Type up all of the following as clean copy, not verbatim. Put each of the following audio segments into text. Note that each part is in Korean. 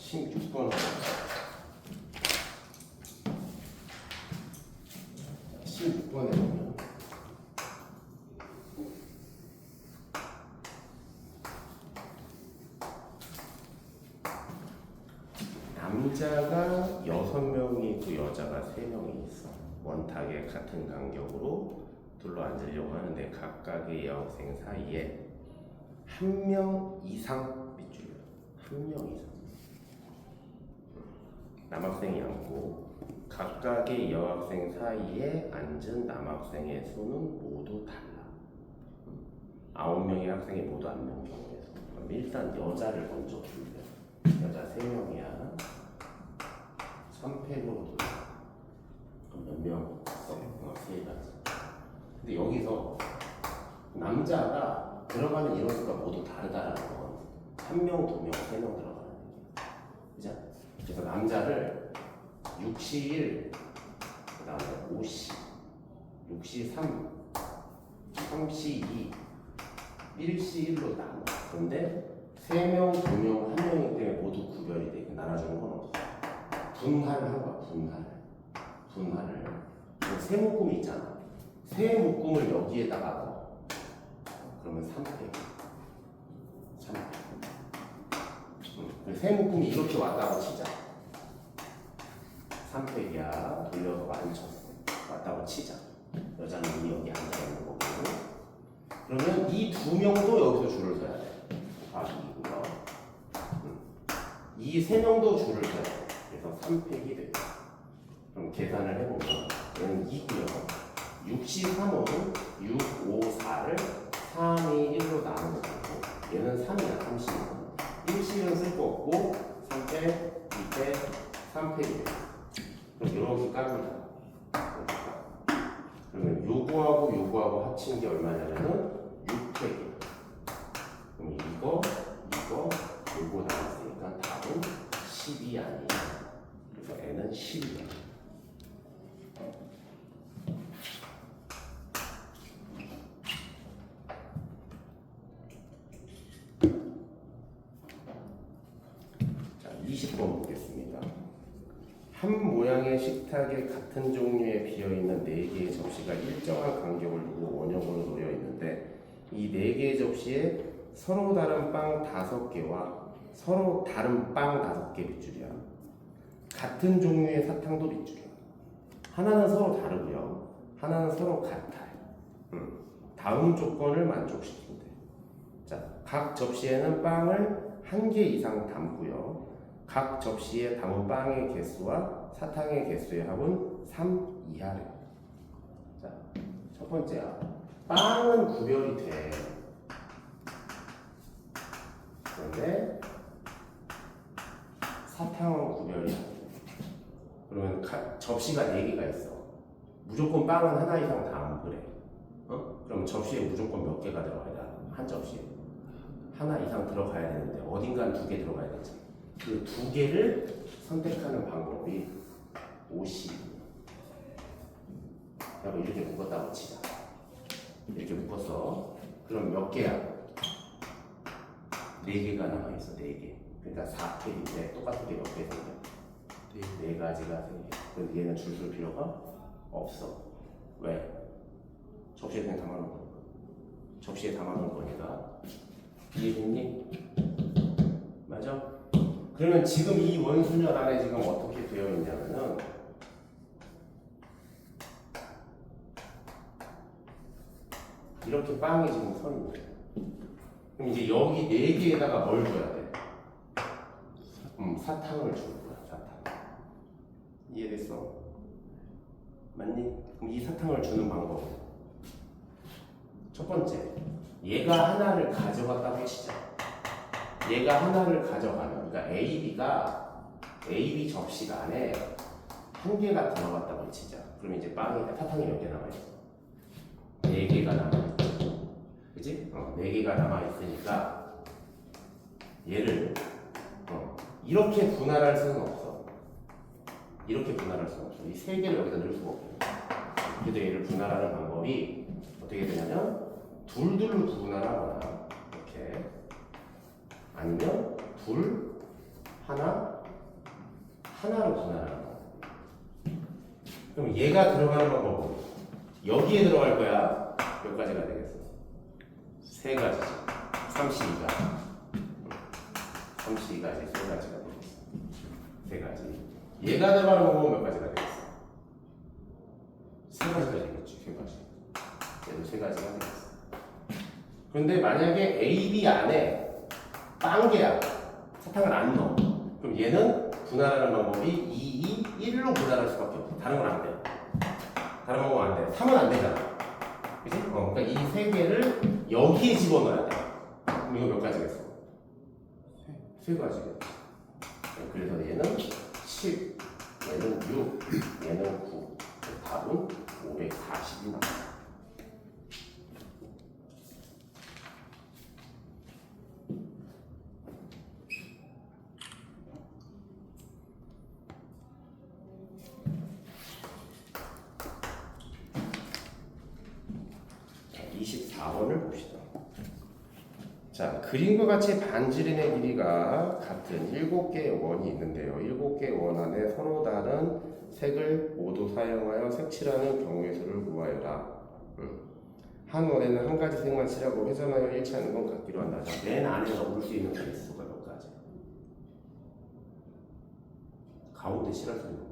16번 16번에 보면 남자가 6명이 있고 여자가 3명이 있어. 원탁의 같은 간격으로 둘러앉으려고 하는데 각각의 여학생 사이에 한 명 이상 밑줄이야. 한 명 이상. 남학생이 앉고 각각의 여학생 사이에 앉은 남학생의 수는 모두 달라. 9명의 학생이 모두 앉는 경우에서. 그럼 일단 여자를 먼저 줄게. 여자 3명이야. 3팩으로 돌려. 그럼 몇 명? 3가지. 근데 여기서 남자가 들어가는 인원수가 모두 다르다라는 건 1명, 2명, 3명 들어가는 얘기야. 그죠? 그래서 남자를 6시1, 그 다음에 5시, 6시3, 3시2, 1시1로 나눠. 그런데 3명, 2명, 1명이기 때문에 모두 구별이 돼. 나눠주는 건 없어. 분할을 한 거야, 분할을. 세 묶음이 있잖아. 세 묶음을 여기에다가 넣어. 그러면 3팩. 세 묶음이 이렇게 왔다고 치자. 3팩이야. 돌려서 만쳤어. 왔다고 치자. 여자는 이미 여기 앉아있는 거고. 그러면 이 2명도 여기서 줄을 서야 돼. 이고요. 이 3명도 줄을 서야 돼. 그래서 3팩이 돼. 그럼 계산을 해보면 얘는 2고요. 6시 3호는 6, 5, 4를 3, 2, 1로 나누는 거고 얘는 3이야. 30은 1식은 쓸 거 없고 3팩, 2팩, 3팩이 돼. 그럼 이렇게 깝니다. 그러면 요거하고 합친 게 얼마냐면은 6팩이에요. 그럼 이거 요거 나왔으니까 답은 10이 아니에요. 그래서 n은 10이야. 자, 20번 보겠습니다. 한 모양의 식탁에 같은 종류의 비어있는 4개의 접시가 일정한 간격을 두고 원형으로 놓여 있는데 이 4개의 접시에 서로 다른 빵 5개와 서로 다른 빵 5개 밑줄이야. 같은 종류의 사탕도 밑줄이야. 하나는 서로 다르고요. 하나는 서로 같아요. 다음 조건을 만족시킨대. 자, 각 접시에는 빵을 1개 이상 담고요. 각 접시에 담은 빵의 개수와 사탕의 개수의 합은 3 이하래. 자, 첫 번째야. 빵은 구별이 돼. 그런데 사탕은 구별이 안 돼. 그러면 접시가 4개가 있어. 무조건 빵은 하나 이상 다 안 그래. 그럼 접시에 무조건 몇 개가 들어가야 돼? 한 접시에 하나 이상 들어가야 되는데 어딘가는 2개 들어가야 되지. 그 2개를 선택하는 방법이 50. 그리고 이렇게 묶었다고 치자. 이렇게 묶었어. 그럼 몇 개야? 4개가 남아있어. 4개. 그러니까 4팩인데 똑같은 게 몇 개 생겨? 4가지가 생겨. 그래서 얘는 줄 쓸 필요가 없어. 왜? 접시에 그냥 담아놓은 거니까. 접시에 담아놓은 거니까. 이해됐니? 맞아? 그러면 지금 이 원순열 안에 지금 어떻게 되어 있냐면은 이렇게 빵이 지금 서 있는 거야. 그럼 이제 여기 4개에다가 뭘 줘야 돼? 사탕을 줄 거야. 사탕. 이해됐어? 맞니? 그럼 이 사탕을 주는 방법. 첫 번째, 얘가 하나를 가져갔다고 치자. 얘가 하나를 가져가면, 그러니까 AB 접시가 안에 1개가 들어갔다고 치자. 그럼 이제 사탕이 몇 개 남아있어? 4개가 남아있어. 그치? 4개가 남아있으니까 얘를 이렇게 분할할 수는 없어. 이렇게 분할할 수는 없어. 이 3개를 여기다 넣을 수가 없고. 그래도 얘를 분할하는 방법이 어떻게 되냐면 둘둘로 분할하거나 이렇게 아니면 둘, 하나, 하나로 분할하는 거야. 그럼 얘가 들어가는 방법은 여기에 들어갈 거야. 몇 가지가 되겠어? 세 가지지. 32가지. 32가지, 세 가지가 되겠어. 세 가지. 얘가 들어가는 방법은 몇 가지가 되겠어? 세 가지가 되겠지. 세 가지. 얘도 세 가지가 되겠어. 그런데 만약에 A, B 안에 빵개야. 사탕을 안 넣어. 그럼 얘는 분할하는 방법이 2, 2, 1로 분할할 수밖에 없어. 다른 건 안 돼. 다른 방법은 안 돼. 3은 안 되잖아. 그치? 그러니까 이 세 개를 여기에 집어넣어야 돼. 그럼 이거 몇 가지겠어? 세 가지겠지. 그래서 얘는 10, 얘는 6, 얘는 9. 답은 546. 자, 24번을 봅시다. 자, 그림과 같이 반지름의 길이가 같은 7개의 원이 있는데요. 7개의 원 안에 서로 다른 색을 모두 사용하여 색칠하는 경우의 수를 구하여라. 한 원에는 한 가지 색만 칠하고 회전하여 일치하는 건 같기로 한다. 자, 맨 안에 넣을 수 있는 개수가 몇 가지? 가운데 칠할 수 있는 거.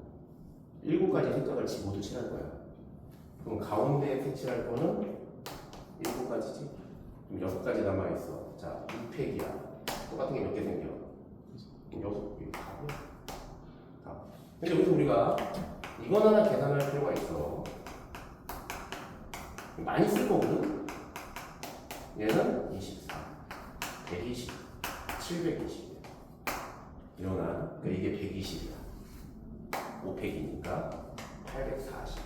7가지 색깔을 모두 칠할 거야. 그럼 가운데에 색칠할 거는 7가지지? 그럼 6가지 남아있어. 자, 6팩이야. 똑같은 게 몇 개 생겨? 6개. 다. 근데 여기서 우리가 이건 하나 계산할 필요가 있어. 많이 쓸 거거든? 얘는 24, 120, 720. 일어나. 그러니까 이게 120이야. 5팩이니까 840.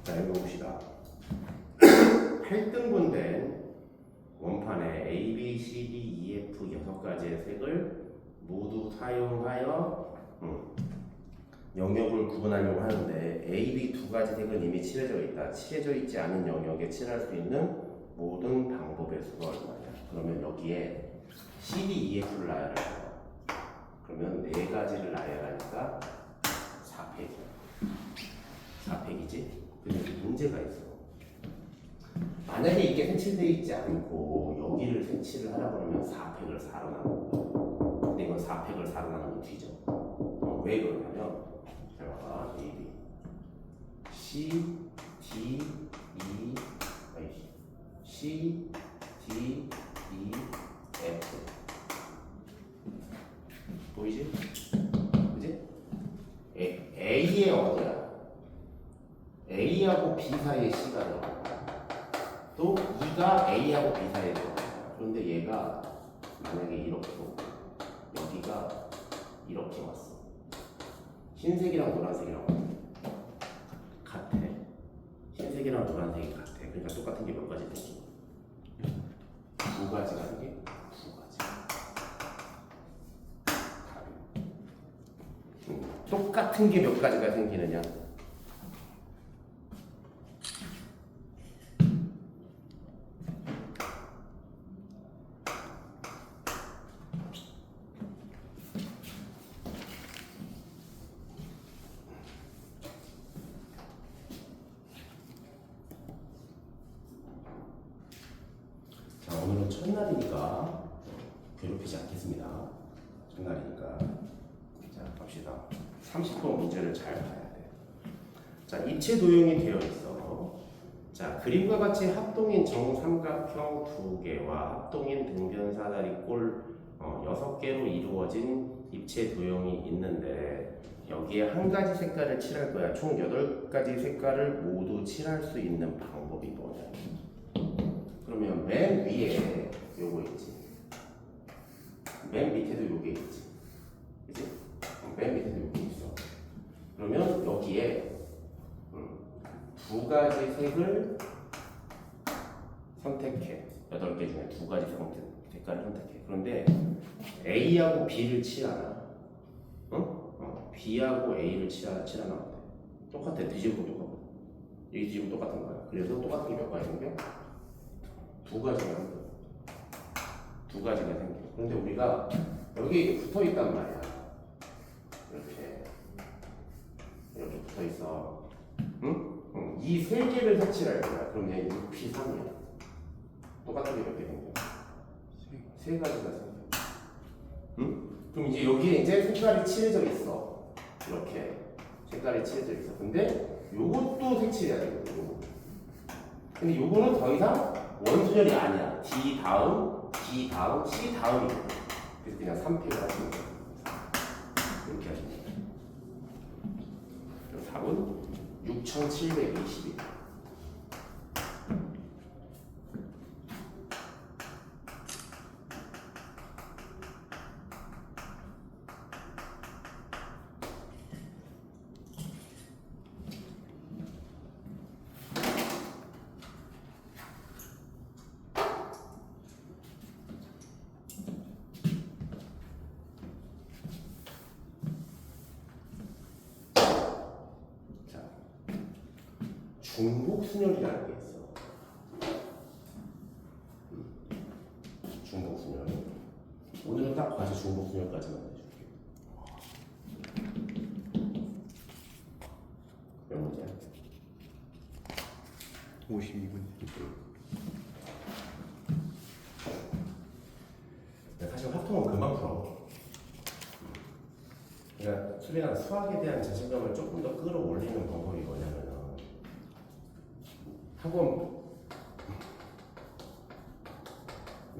자, 여기 봅시다. 8등분된 원판에 A, B, C, D, E, F 6가지의 색을 모두 사용하여 영역을 구분하려고 하는데 A, B 2가지 색은 이미 칠해져 있다. 칠해져 있지 않은 영역에 칠할 수 있는 모든 방법의 수가 얼마냐? 그러면 여기에 C, D, E, F를 나열할 거야. 그러면 4가지를 나열하니까 4팩이야. 4팩이지? 근데 문제가 있어. 만약에 이게 색칠되어 있지 않고 여기를 색칠을 하라고 하면 4팩을 4로 나누는 거야. 근데 이건 4팩을 4로 나누면 뒤져. 왜 그러냐면 잘 봐봐. A, B, C, D, E, C, D, E, F. 보이지? 그지? A의 어디야? A하고 B 사이에 C가 들어가. 또 E가 A하고 B 사이에 들어가. 그런데 얘가 만약에 이렇게 오고 여기가 이렇게 왔어. 흰색이랑 노란색이랑 같아. 흰색이랑 노란색이 같아. 그러니까 똑같은 게 몇 가지 생겨? 2가지가 생겨? 2가지. 똑같은 게 몇 가지가 생기느냐? 자, 오늘은 첫날이니까 괴롭히지 않겠습니다. 첫날이니까. 자, 갑시다. 30번 문제를 잘 봐야 돼. 자, 입체 도형이 되어 있어. 자, 그림과 같이 합동인 정삼각형 2개와 합동인 등변 사다리꼴 6개로 이루어진 입체 도형이 있는데 여기에 한 가지 색깔을 칠할 거야. 총 8가지 색깔을 모두 칠할 수 있는 방법이 뭐냐? 그러면 맨 위에 요거 있지. 맨 밑에도 요게 있지. 그치? 맨 밑에도 요게 있어. 그러면 여기에 두 가지 색을 선택해. 8개 중에 두 가지 색깔을 선택해. 그런데 A하고 B를 칠하나? B하고 A를 칠하나? 똑같아. 뒤집으면 똑같고. 여기 뒤집으면 똑같은 거야. 그래서 똑같은 게 몇 가지 생겨? 두 가지가 생겨. 두 가지가 생겨. 그런데 우리가 여기 붙어 있단 말이야. 이렇게 붙어 있어. 응? 이 세 개를 색칠할 거야. 그럼 얘 6P3이야. 똑같은 게 몇 개 생겨? 세 가지가 생겨. 응? 그럼 이제 여기에 이제 색깔이 칠해져 있어. 이렇게 색깔이 칠해져 있어. 근데 요것도 색칠해야 되거든. 근데 요거는 더 이상 원순열이 아니야. D 다음, D 다음, C 다음이거든. 그래서 그냥 3P를 하시면 돼. 이렇게 하시면 돼. 그래서 답은 6722. 중복순열이라는 게 있어. 중복순열. 오늘은 딱 과제 중복순열까지만 해줄게. 몇 문제야? 52분. 사실 화통은 금방 풀어. 그러니까 수빈아, 수학에 대한 자신감을 조금 더 끌어올리는 방법이 뭐냐면 학원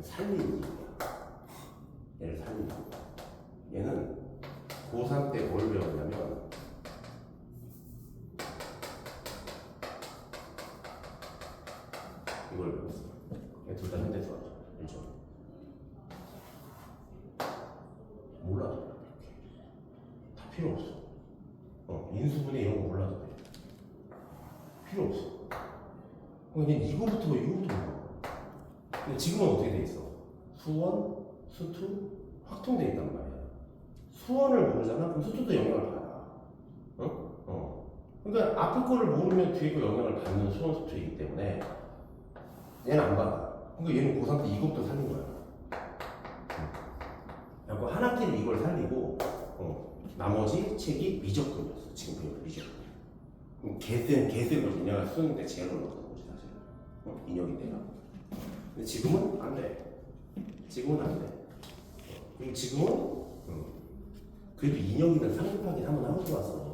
살리는 거야. 얘를 살리는 거야. 얘는 고3 때 뭘 배웠냐면 이걸 배웠어. 얘 둘 다 현대수학이야. 일종. 몰라도 돼. 다 필요 없어. 인수분해 이런 거 몰라도 돼. 필요 없어. 그냥 이거부터 몰라. 근데 지금은 어떻게 돼 있어? 수원, 수투, 확통돼 있단 말이야. 수원을 모르잖아? 그럼 수투도 영향을 받아. 그러니까 앞에 거를 모르면 뒤에 거 영향을 받는 수원, 수투이기 때문에 얘는 안 받아. 그러니까 얘는 고3 때 이것도 살린 거야. 그리고 한 학기는 이걸 살리고 나머지 책이 미적분이었어. 지금 배우는 미적분. 개쌤을 그냥 쓰는데 제일 어려웠던 거지 사실. 인혁인데요. 근데 지금은 안 돼. 지금은 안 돼. 그리고 지금은 그래도 인혁이는 3 곱하기 3은 하고 들어왔어.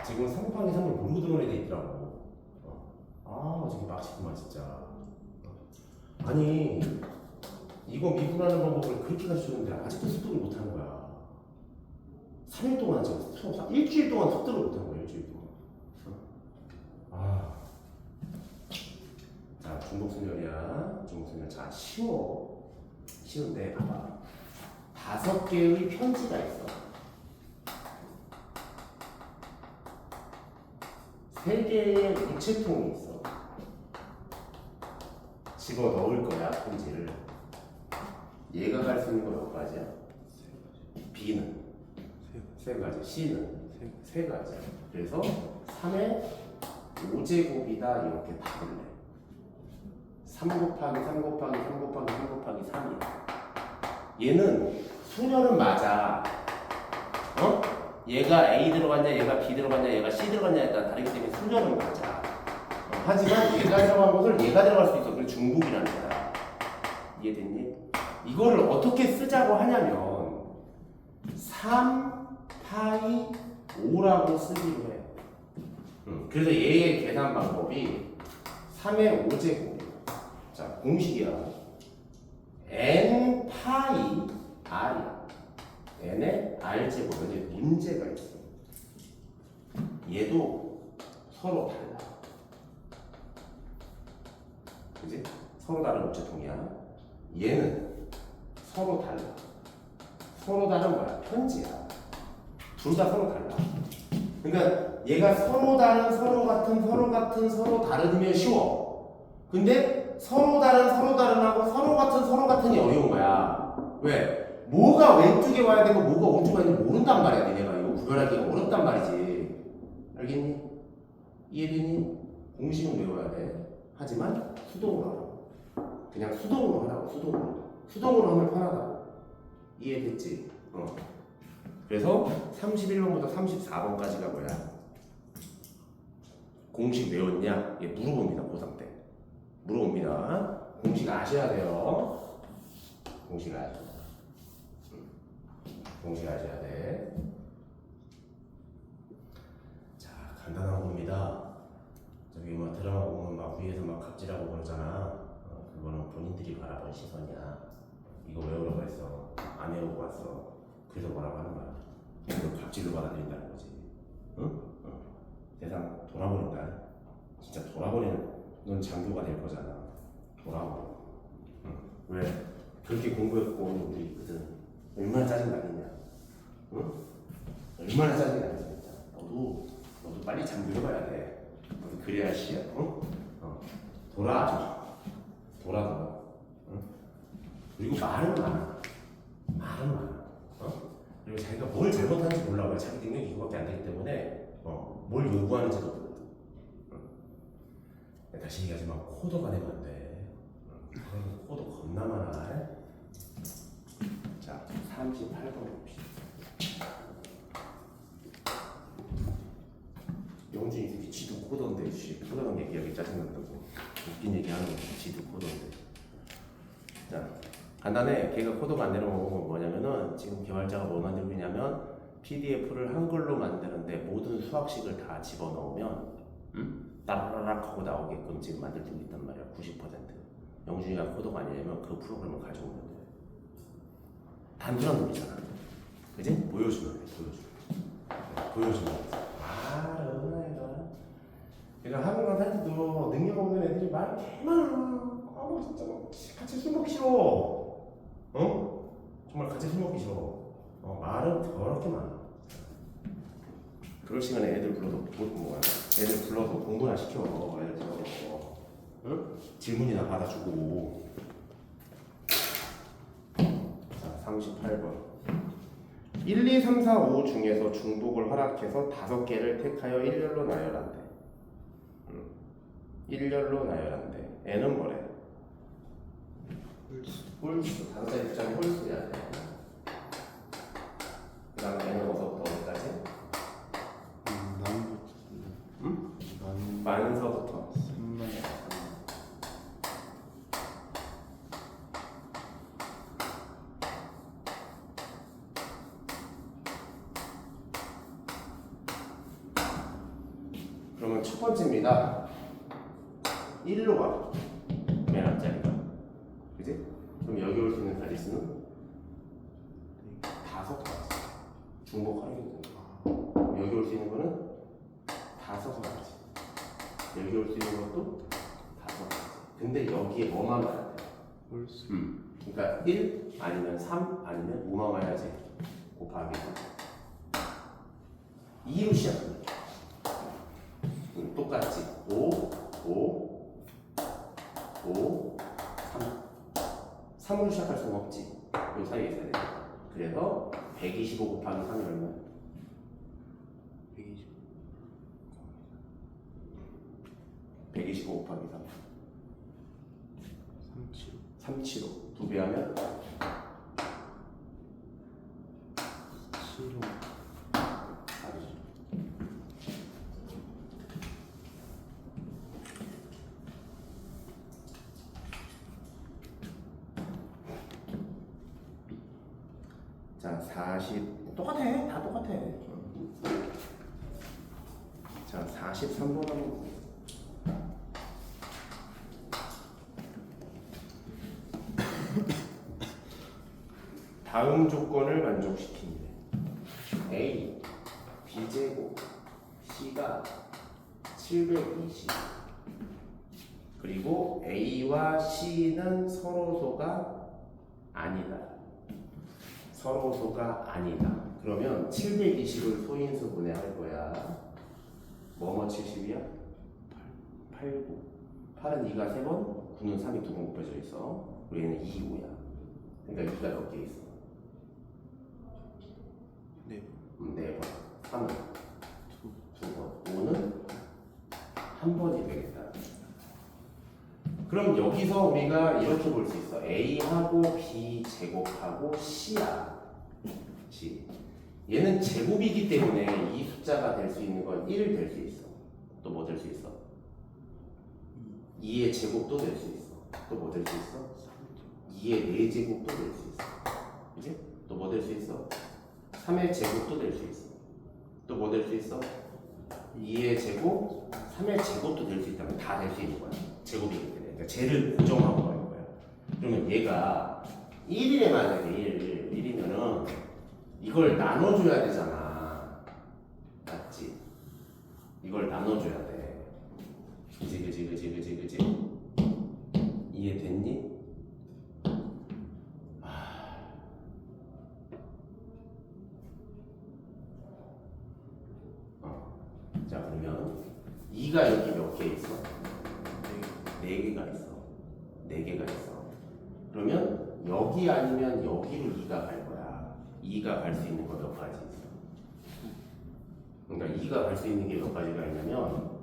지금은 3 곱하기 3을 모르고 들어오게 돼 있더라고. 지금 빡치구만 진짜. 아니 이거 미분하는 방법을 그렇게 가르쳐줬는데 아직도 습득을 못하는 거야. 3일 동안 지금 일주일 동안 습득을 못한 거야. 일주일 동안. 자, 중복순열이야. 중복순열. 자, 쉬워. 쉬운데 봐봐. 5개의 편지가 있어. 3개의 우체통이 있어. 집어 넣을 거야, 편지를. 얘가 갈 수 있는 거 몇 가지야? B는 3가지, C는 3가지. 그래서 3의 5제곱이다 이렇게 바꿀래. 3 곱하기 3 곱하기 3 곱하기 3 곱하기 3이야. 얘는 순열은 맞아. 얘가 A 들어갔냐, 얘가 B 들어갔냐, 얘가 C 들어갔냐에 따라 다르기 때문에 순열은 맞아. 하지만 얘가 들어간 것을 얘가 들어갈 수 있어. 그게 중복이라는 거야. 이해됐니? 이거를 어떻게 쓰자고 하냐면 3 파이 5라고 쓰기로 해. 그래서 얘의 계산 방법이 3의 5제곱. 자, 공식이야. n 파이 r이야. n의 r제곱. 여기 문제가 있어. 얘도 서로 달라. 그지? 서로 다른 우체통이야. 얘는 서로 달라. 서로 다른 뭐야? 편지야. 둘 다 서로 달라. 그러니까 얘가 서로 다른, 서로 같은, 서로 같은, 서로 다르면 쉬워. 근데 서로 다른, 서로 다른하고 서로 같은, 서로 같은이 어려운 거야. 왜? 뭐가 왼쪽에 와야 되고 뭐가 오른쪽에 와야 되는지 모른단 말이야. 니네가 이거 구별하기가 어렵단 말이지. 알겠니? 이해되니? 공식은 외워야 돼. 하지만 수동으로 하라고. 그냥 수동으로 하라고. 수동으로 하면 편하다고. 이해됐지? 그래서 31번부터 34번까지가 뭐야? 공식 외웠냐? 얘 물어봅니다. 고3 때 물어봅니다. 공식 아셔야 돼요. 공식 아셔야 돼. 자, 간단한 겁니다. 저기 뭐 드라마 보면 막 위에서 막 갑질하고 그러잖아. 그거는 본인들이 바라본 시선이야. 이거 외우려고 했어. 안 외우고 왔어. 그래서 뭐라고 하는 거야? 너 갑질로 받아들인다는 거지. 응? 세상 돌아버린다. 진짜 돌아버리는. 넌 장교가 될 거잖아. 돌아버려. 응. 왜? 그렇게 공부했고 우리 있거든. 얼마나 짜증 나겠냐? 응? 얼마나 짜증 나겠냐? 진짜. 너도 빨리 장교 해봐야 돼. 너도 그래야 시야. 응? 돌아. 응? 그리고 말은 많아. 그리고 자기가 뭘 잘못하는지 몰라. 왜 자기 능력이 이거밖에 안 되기 때문에 뭘 요구하는지도 모르고. 다시 얘기하지만 코드가 되면 안 돼. 코드 겁나 많아. 자, 38번 봅시다. 영준이 이렇게 지도 코드인데 코드랑 얘기하기 짜증난다고. 웃긴 얘기하는 거 지도 코드인데. 자, 간단해. 걔가 코드가 안 되는 건 뭐냐면은 지금 개발자가 뭘 만들고 있냐면 PDF를 한글로 만드는데 모든 수학식을 다 집어넣으면 따라락 하고 나오게끔 지금 만들고 있단 말이야. 90%. 영준이가 코드가 아니냐면 그 프로그램을 가져오면 돼. 단순한 놈이잖아. 그지? 보여주면 돼. 보여주면 돼. 얘가 학원 갈 때도 능력 없는 애들이 말이 개 많아. 진짜 같이 술 먹기 싫어. 정말 같이 술 먹기 싫어. 말은 더럽게 많아. 그럴 시간에 애들 불러서 공부나 시켜. 애들 불러서 질문이나 받아주고. 자, 38번 1, 2, 3, 4, 5 중에서 중복을 허락해서 5개를 택하여 일렬로 나열한대. 일렬로 나열한대. N은 뭐래? 홀수. 5자리 입장에 홀수야 돼. 그 다음에 N은 어서부터 어디까지? 만서부터 3만. 그러면 첫 번째입니다. 1로 와. 맨 앞자리가. 그지? 그럼 여기 올 수 있는 자릿수는 5가지. 중복하는 거. 여기 올 수 있는 거는 5가지. 여기 올 수 있는 것도 5가지. 근데 여기에 뭐만 와야 돼? 홀수. 그러니까 1 아니면 3 아니면 5만 와야지. 곱하기 2로 시작합니다. 똑같지. 5, 3. 3으로 시작할 수는 없지. 이 사이에 있어야 돼. 그래서 125 곱하기 3이 얼마야? 125 곱하기 3. 375. 2배 하면? 7호. 자, 40. 똑같아. 다 똑같아. 자, 43번 하면 다음 조건을 만족시키는데 A, B제곱, C가 720, 그리고 A와 C는 서로소가 아니다. 서로소가 아니다. 그러면 720을 소인수분해 할 거야. 뭐뭐 70이야? 8, 9. 8은 2가 3번, 9는 3이 2번 곱해져 있어. 그리고 얘는 2, 5야. 그러니까 2가 몇 개 있어? 네. 4번. 3은 2번. 5는 한 번이 되겠다. 그럼 여기서 우리가 이렇게 볼 수 있어. A하고 B 제곱하고 C야. C. 얘는 제곱이기 때문에 이 숫자가 될 수 있는 건 1 될 수 있어. 또 뭐 될 수 있어? 2의 제곱도 될 수 있어. 또 뭐 될 수 있어? 2의 4제곱도 될 수 있어. 그치? 또 뭐 될 수 있어? 3의 제곱도 될 수 있어. 또 뭐 될 수 있어? 2의 제곱, 3의 제곱도 될 수 있다면 다 될 수 있는 거야. 제곱이기 때문에. 그러니까 쟤를 고정하고 가는 거야. 그러면 얘가 1이래 만약에 1이면은 이걸 나눠줘야 되잖아. 맞지? 이걸 나눠줘야 돼. 그지? 이해됐니? 자, 그러면 2가 여기 몇 개 있어? 4개가 있어. 4개가 있어. 그러면 여기 아니면 여기로 2가 갈 거야. 2가 갈 수 있는 거 몇 가지 있어? 그러니까 2가 갈 수 있는 게 몇 가지가 있냐면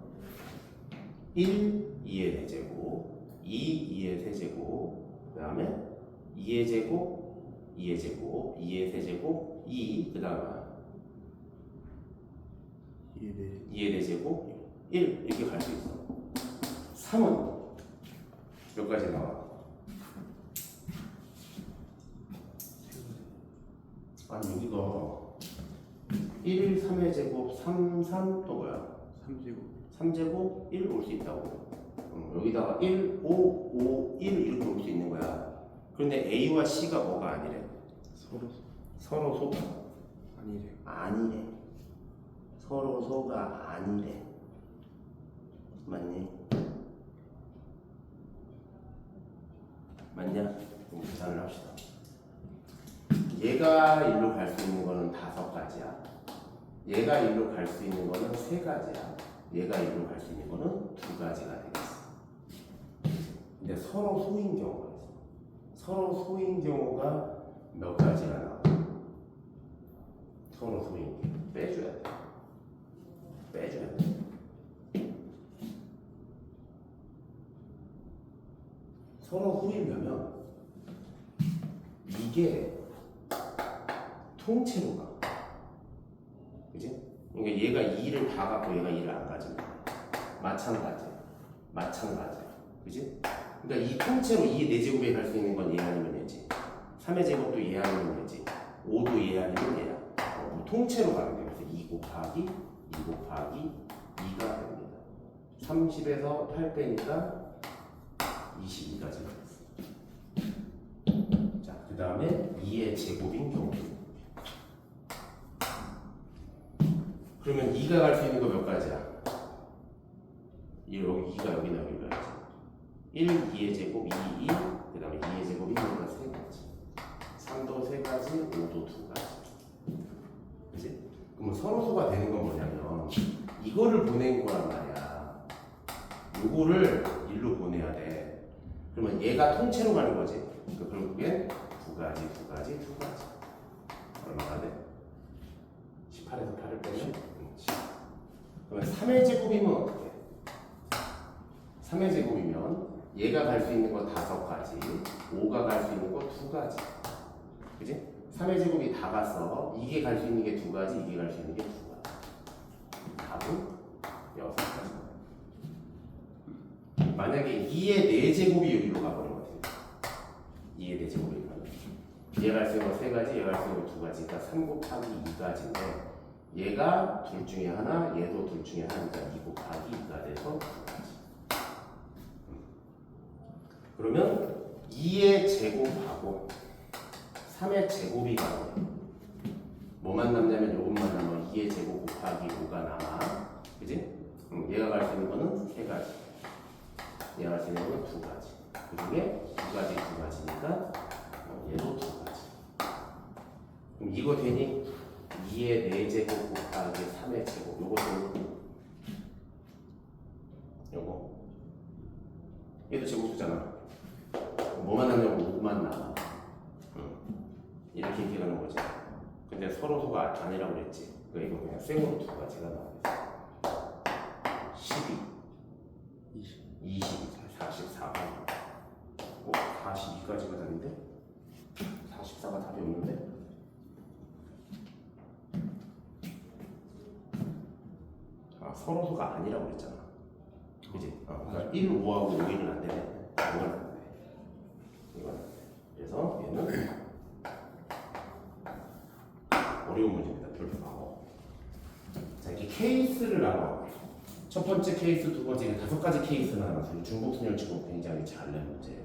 1, 2의 4제곱, 2, 2의 세제곱, 그 다음에 2의 제곱, 2의 제곱, 2의 세제곱, 2, 그 다음에 2의 4제곱, 1 이렇게 갈 수 있어. 3은 몇 가지 나와? 아니 여기가 1, 3의 제곱, 3, 3 또 뭐야? 3제곱 1 올 수 있다고. 여기다가 1, 5, 5, 1 이렇게 올 수 있는 거야. 그런데 A와 C가 뭐가 아니래? 서로소가 아니래. 서로소가 아니래. 맞니? 맞냐? 그럼 계산을 합시다. 얘가 일로 갈 수 있는 거는 5가지야. 얘가 일로 갈 수 있는 거는 3가지야. 얘가 일로 갈 수 있는 거는 2가지가 되겠어. 근데 서로 소인 경우가 있어. 서로 소인 경우가 몇 가지가 나와? 서로 소인 경우 빼줘야 돼. 서로 소이려면 이게 통째로 가. 그지? 그러니까 얘가 2를 다 갖고 얘가 2를 안 가지면 마찬가지. 그지? 그러니까 이 통째로 2의 4제곱에 갈 수 있는 건 얘 아니면 얘지. 3의 제곱도 얘 아니면 얘지. 5도 얘 아니면 얘야. 통째로 가면 돼. 그래서 2 곱하기 2가 됩니다. 30에서 8 빼니까 22까지 나왔어. 자, 그 다음에 2의 제곱인 경우. 그러면 2가 갈 수 있는 거 몇 가지야? 여기 2가 여기나 여기 가야지. 1, 2의 제곱, 2, 2. 그 다음에 2의 제곱이 뭐가 3가지. 3도 3가지, 5도 2가지. 그치? 그럼 서로소가 되는 건 뭐냐면 이거를 보낸 거란 말이야. 요거를 일로 보내야 돼. 그러면 얘가 통째로 가는 거지. 그러니까 결국엔 2가지. 얼마나 돼? 18에서 8을 빼면 10. 그러면 3의 제곱이면 어떻게? 3의 제곱이면 얘가 갈 수 있는 거 5가지, 5가 갈 수 있는 거 2가지. 그지? 3의 제곱이 다 갔어. 이게 갈 수 있는 게 2가지, 이게 갈 수 있는 게 2가지. 답은 6가지. 만약에 2의 4제곱이 여기로 가버린 거지. 2의 4제곱이 가면 얘 갈 수 있는 거 3가지, 얘 갈 수 있는 거 2가지. 그러니까 3 곱하기 2가지인데 얘가 둘 중에 하나, 얘도 둘 중에 하나니까 2 곱하기 2가 돼서 2가지. 그러면 2의 제곱하고 3의 제곱이 나오네. 뭐만 남냐면 요것만 남아. 2의 제곱 곱하기 5가 남아. 그지? 얘가 갈 수 있는 거는 3가지. 얘가 지내면 두 가지. 그 중에 두 가지니까 얘도 두 가지. 그럼 이거 되니? 2의 4제곱 곱하기 3의 제곱. 요거 얘도 제곱수잖아. 뭐만 하면 5만 나와. 이렇게 얘기하는 거지. 근데 서로소가 아니라고 그랬지. 그러니까 이거 그냥 쌩으로 두 가지가 나오겠어. 12 20 44가 42까지가 답인데? 44가 답이 없는데? 서로소가 아니라고 그랬잖아. 그지? 그러니까 1, 5하고 5, 1은 안 되네. 이건 안 돼. 이건 안 돼. 그래서 얘는 어려운 문제입니다. 별표 나와. 자, 이렇게 케이스를 나눠. 첫 번째 케이스, 두 번째, 5가지 케이스를 나눠서 중복순열 치고 굉장히 잘 낸 문제예요.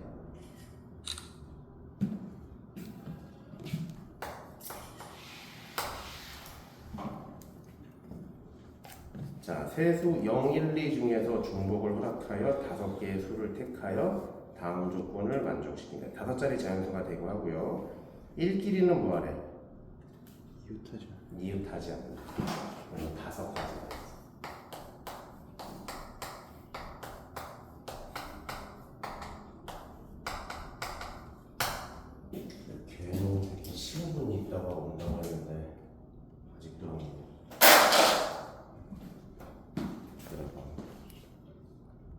자, 세수 0, 1, 2 중에서 중복을 허락하여 5개의 수를 택하여 다음 조건을 만족시킨다. 5자리 자연수가 되고 하고요. 1끼리는 뭐하래? 이웃하죠. 이웃하지 않는다. 5가지다.